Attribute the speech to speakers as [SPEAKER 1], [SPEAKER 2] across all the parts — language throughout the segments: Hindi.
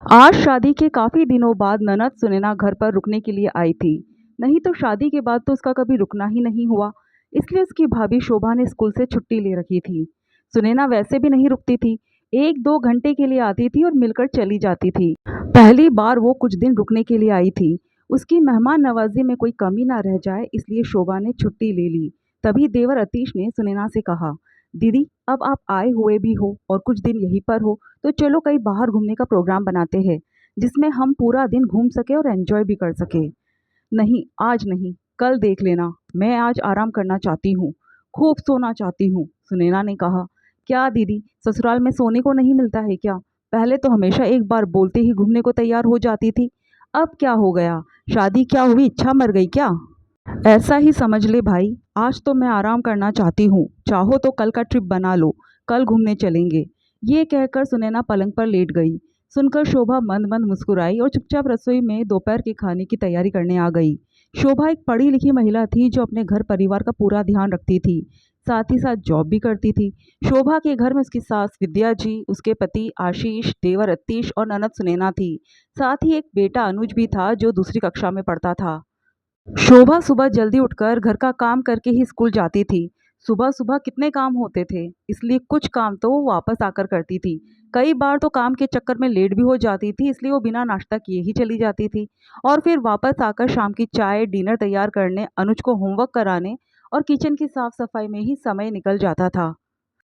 [SPEAKER 1] आज शादी के काफ़ी दिनों बाद ननद सुनैना घर पर रुकने के लिए आई थी। नहीं तो शादी के बाद तो उसका कभी रुकना ही नहीं हुआ। इसलिए उसकी भाभी शोभा ने स्कूल से छुट्टी ले रखी थी। सुनैना वैसे भी नहीं रुकती थी। 1-2 घंटे के लिए आती थी और मिलकर चली जाती थी। पहली बार वो कुछ दिन रुकने के लिए आई थी। उसकी मेहमान नवाजी में कोई कमी ना रह जाए, इसलिए शोभा ने छुट्टी ले ली। तभी देवर अतीश ने सुनैना से कहा, दीदी अब आप आए हुए भी हो और कुछ दिन यहीं पर हो, तो चलो कहीं बाहर घूमने का प्रोग्राम बनाते हैं, जिसमें हम पूरा दिन घूम सके और एंजॉय भी कर सके। नहीं, आज नहीं, कल देख लेना। मैं आज आराम करना चाहती हूँ, खूब सोना चाहती हूँ, सुनैना ने कहा। क्या दीदी, ससुराल में सोने को नहीं मिलता है क्या? पहले तो हमेशा एक बार बोलते ही घूमने को तैयार हो जाती थी। अब क्या हो गया? शादी क्या हुई, इच्छा मर गई क्या? ऐसा ही समझ ले भाई, आज तो मैं आराम करना चाहती हूँ। चाहो तो कल का ट्रिप बना लो, कल घूमने चलेंगे। ये कहकर सुनैना पलंग पर लेट गई। सुनकर शोभा मंद मंद मुस्कुराई और चुपचाप रसोई में दोपहर के खाने की तैयारी करने आ गई। शोभा एक पढ़ी लिखी महिला थी जो अपने घर परिवार का पूरा ध्यान रखती थी, साथ ही साथ जॉब भी करती थी। शोभा के घर में उसकी सास विद्या जी, उसके पति आशीष, देवर अतीश और ननद सुनैना थी। साथ ही एक बेटा अनुज भी था जो दूसरी कक्षा में पढ़ता था। शोभा सुबह जल्दी उठकर घर का काम करके ही स्कूल जाती थी। सुबह सुबह कितने काम होते थे, इसलिए कुछ काम तो वो वापस आकर करती थी। कई बार तो काम के चक्कर में लेट भी हो जाती थी, इसलिए वो बिना नाश्ता किए ही चली जाती थी। और फिर वापस आकर शाम की चाय डिनर तैयार करने, अनुज को होमवर्क कराने और किचन की साफ सफाई में ही समय निकल जाता था।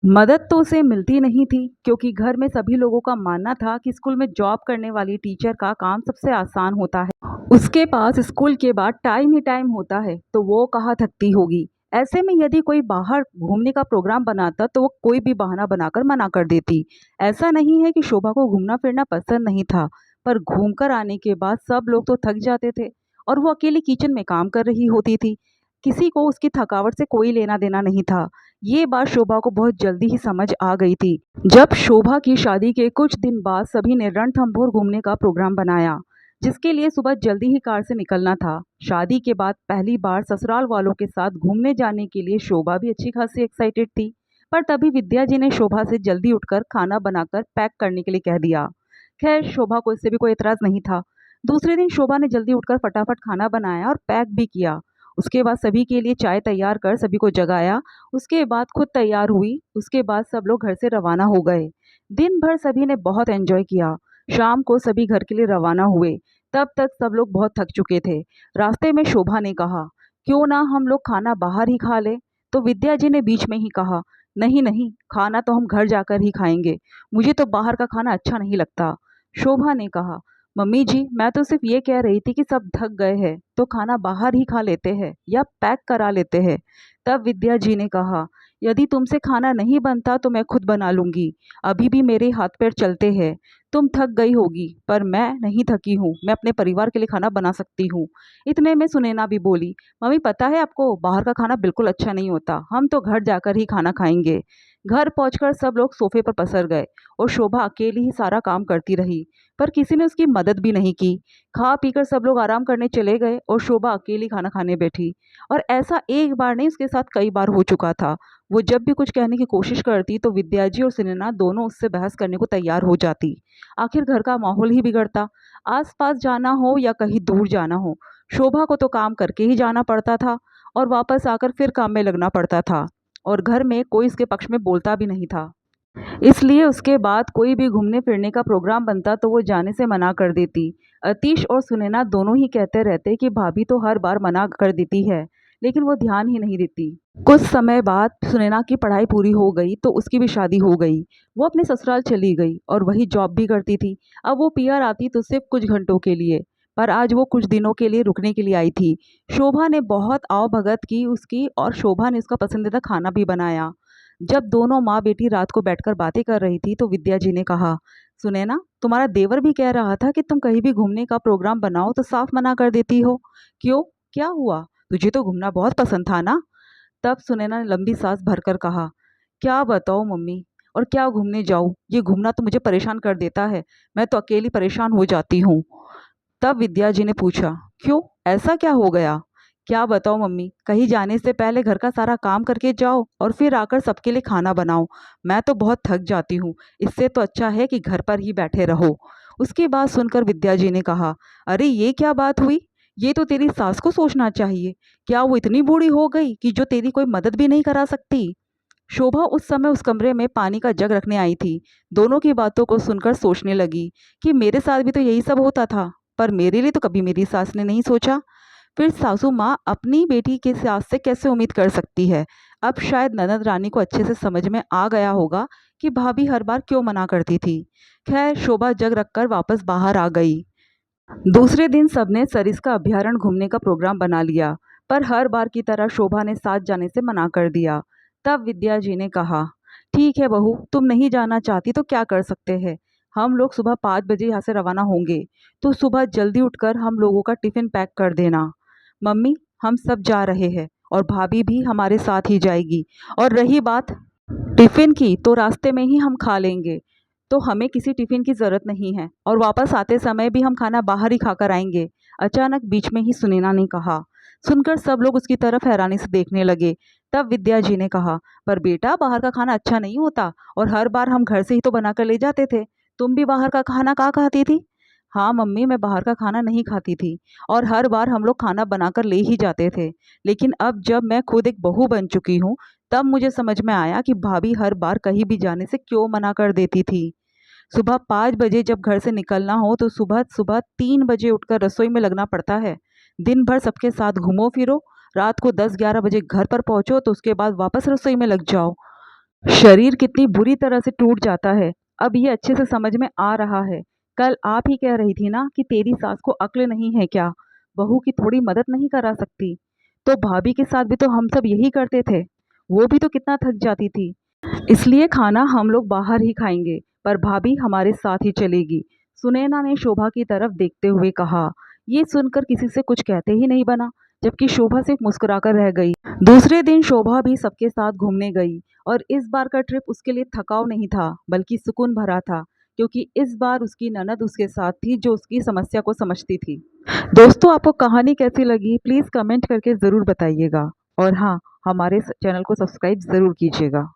[SPEAKER 1] मदद तो उसे मिलती नहीं थी, क्योंकि घर में सभी लोगों का मानना था कि स्कूल में जॉब करने वाली टीचर का काम सबसे आसान होता है। उसके पास स्कूल के बाद टाइम ही टाइम होता है, तो वो कहाँ थकती होगी। ऐसे में यदि कोई बाहर घूमने का प्रोग्राम बनाता तो वो कोई भी बहाना बनाकर मना कर देती। ऐसा नहीं है कि शोभा को घूमना फिरना पसंद नहीं था, पर घूमकर आने के बाद सब लोग तो थक जाते थे और वो अकेली किचन में काम कर रही होती थी। किसी को उसकी थकावट से कोई लेना देना नहीं था। ये बात शोभा को बहुत जल्दी ही समझ आ गई थी। जब शोभा की शादी के कुछ दिन बाद सभी ने रणथंभौर घूमने का प्रोग्राम बनाया, जिसके लिए सुबह जल्दी ही कार से निकलना था। शादी के बाद पहली बार ससुराल वालों के साथ घूमने जाने के लिए शोभा भी अच्छी खासी एक्साइटेड थी। पर तभी विद्या जी ने शोभा से जल्दी उठकर खाना बनाकर पैक करने के लिए कह दिया। खैर, शोभा को इससे भी कोई एतराज नहीं था। दूसरे दिन शोभा ने जल्दी उठकर फटाफट खाना बनाया और पैक भी किया। उसके बाद सभी के लिए चाय तैयार कर सभी को जगाया। उसके बाद खुद तैयार हुई। उसके बाद सब लोग घर से रवाना हो गए। दिन भर सभी ने बहुत एंजॉय किया। शाम को सभी घर के लिए रवाना हुए। तब तक सब लोग बहुत थक चुके थे। रास्ते में शोभा ने कहा, क्यों ना हम लोग खाना बाहर ही खा लें? तो विद्या जी ने बीच में ही कहा, नहीं नहीं, खाना तो हम घर जाकर ही खाएंगे। मुझे तो बाहर का खाना अच्छा नहीं लगता। शोभा ने कहा, मम्मी जी, मैं तो सिर्फ ये कह रही थी कि सब थक गए हैं तो खाना बाहर ही खा लेते हैं या पैक करा लेते हैं। तब विद्या जी ने कहा, यदि तुमसे खाना नहीं बनता तो मैं खुद बना लूंगी। अभी भी मेरे हाथ पैर चलते हैं। तुम थक गई होगी, पर मैं नहीं थकी हूँ। मैं अपने परिवार के लिए खाना बना सकती हूँ। इतने में सुनैना भी बोली, मम्मी पता है आपको, बाहर का खाना बिल्कुल अच्छा नहीं होता। हम तो घर जाकर ही खाना खाएंगे। घर पहुंचकर सब लोग सोफे पर पसर गए और शोभा अकेली ही सारा काम करती रही, पर किसी ने उसकी मदद भी नहीं की। खा पीकर सब लोग आराम करने चले गए और शोभा अकेली खाना खाने बैठी। और ऐसा एक बार नहीं, उसके साथ कई बार हो चुका था। वो जब भी कुछ कहने की कोशिश करती तो विद्याजी और सुनैना दोनों उससे बहस करने को तैयार हो जाती। आखिर घर का माहौल ही बिगड़ता। आसपास जाना हो या कहीं दूर जाना हो, शोभा को तो काम करके ही जाना पड़ता था और वापस आकर फिर काम में लगना पड़ता था। और घर में कोई इसके पक्ष में बोलता भी नहीं था। इसलिए उसके बाद कोई भी घूमने फिरने का प्रोग्राम बनता तो वो जाने से मना कर देती। अतीश और सुनैना दोनों ही कहते रहते कि भाभी तो हर बार मना कर देती है, लेकिन वो ध्यान ही नहीं देती। कुछ समय बाद सुनैना की पढ़ाई पूरी हो गई तो उसकी भी शादी हो गई। वो अपने ससुराल चली गई और वही जॉब भी करती थी। अब वो पीआर आती तो सिर्फ कुछ घंटों के लिए, पर आज वो कुछ दिनों के लिए रुकने के लिए आई थी। शोभा ने बहुत आवभगत की उसकी और शोभा ने उसका पसंदीदा खाना भी बनाया। जब दोनों माँ बेटी रात को बैठकर बातें कर रही थी तो विद्या जी ने कहा, सुनैना, तुम्हारा देवर भी कह रहा था कि तुम कहीं भी घूमने का प्रोग्राम बनाओ तो साफ मना कर देती हो। क्यों, क्या हुआ? तुझे तो घूमना बहुत पसंद था ना? तब सुनैना ने लंबी सांस भरकर कहा, क्या बताओ मम्मी, और क्या घूमने जाऊँ? ये घूमना तो मुझे परेशान कर देता है। मैं तो अकेली परेशान हो जाती हूँ। तब विद्या जी ने पूछा, क्यों, ऐसा क्या हो गया? क्या बताओ मम्मी, कहीं जाने से पहले घर का सारा काम करके जाओ और फिर आकर सबके लिए खाना बनाओ। मैं तो बहुत थक जाती हूँ। इससे तो अच्छा है कि घर पर ही बैठे रहो। उसकी बात सुनकर विद्या जी ने कहा, अरे ये क्या बात हुई? ये तो तेरी सास को सोचना चाहिए। क्या वो इतनी बूढ़ी हो गई कि जो तेरी कोई मदद भी नहीं करा सकती? शोभा उस समय उस कमरे में पानी का जग रखने आई थी। दोनों की बातों को सुनकर सोचने लगी कि मेरे साथ भी तो यही सब होता था, पर मेरे लिए तो कभी मेरी सास ने नहीं सोचा। फिर सासू माँ अपनी बेटी के सास से कैसे उम्मीद कर सकती है? अब शायद ननद रानी को अच्छे से समझ में आ गया होगा कि भाभी हर बार क्यों मना करती थी। खैर, शोभा जग रखकर वापस बाहर आ गई। दूसरे दिन सबने सरिस्का अभयारण्य घूमने का प्रोग्राम बना लिया, पर हर बार की तरह शोभा ने साथ जाने से मना कर दिया। तब विद्या जी ने कहा, ठीक है बहू, तुम नहीं जाना चाहती तो क्या कर सकते हैं। हम लोग सुबह 5 बजे यहाँ से रवाना होंगे, तो सुबह जल्दी उठकर हम लोगों का टिफिन पैक कर देना। मम्मी, हम सब जा रहे हैं और भाभी भी हमारे साथ ही जाएगी। और रही बात टिफिन की, तो रास्ते में ही हम खा लेंगे, तो हमें किसी टिफिन की ज़रूरत नहीं है और वापस आते समय भी हम खाना बाहर ही खाकर आएंगे। अचानक बीच में ही सुनैना ने कहा। सुनकर सब लोग उसकी तरफ हैरानी से देखने लगे। तब विद्या जी ने कहा, पर बेटा, बाहर का खाना अच्छा नहीं होता और हर बार हम घर से ही तो बनाकर ले जाते थे। तुम भी बाहर का खाना कहाँ खाती थी? हाँ मम्मी, मैं बाहर का खाना नहीं खाती थी और हर बार हम लोग खाना बनाकर ले ही जाते थे। लेकिन अब जब मैं खुद एक बहू बन चुकी हूँ, तब मुझे समझ में आया कि भाभी हर बार कहीं भी जाने से क्यों मना कर देती थी। सुबह 5 बजे जब घर से निकलना हो तो सुबह सुबह 3 बजे उठकर रसोई में लगना पड़ता है। दिन भर सबके साथ घूमो फिरो, रात को 10-11 बजे घर पर पहुंचो तो उसके बाद वापस रसोई में लग जाओ। शरीर कितनी बुरी तरह से टूट जाता है, अब ये अच्छे से समझ में आ रहा है। कल आप ही कह रही थी ना कि तेरी सास को अक्ल नहीं है क्या, बहू की थोड़ी मदद नहीं करा सकती? तो भाभी के साथ भी तो हम सब यही करते थे, वो भी तो कितना थक जाती थी। इसलिए खाना हम लोग बाहर ही खाएंगे, पर भाभी हमारे साथ ही चलेगी। सुनैना ने शोभा की तरफ देखते हुए कहा। ये सुनकर किसी से कुछ कहते ही नहीं बना, जबकि शोभा सिर्फ मुस्कुराकर रह गई। दूसरे दिन शोभा भी सबके साथ घूमने गई और इस बार का ट्रिप उसके लिए थकाव नहीं था, बल्कि सुकून भरा था, क्योंकि इस बार उसकी ननद उसके साथ थी जो उसकी समस्या को समझती थी। दोस्तों, आपको कहानी कैसी लगी प्लीज़ कमेंट करके ज़रूर बताइएगा और हाँ, हमारे चैनल को सब्सक्राइब ज़रूर कीजिएगा।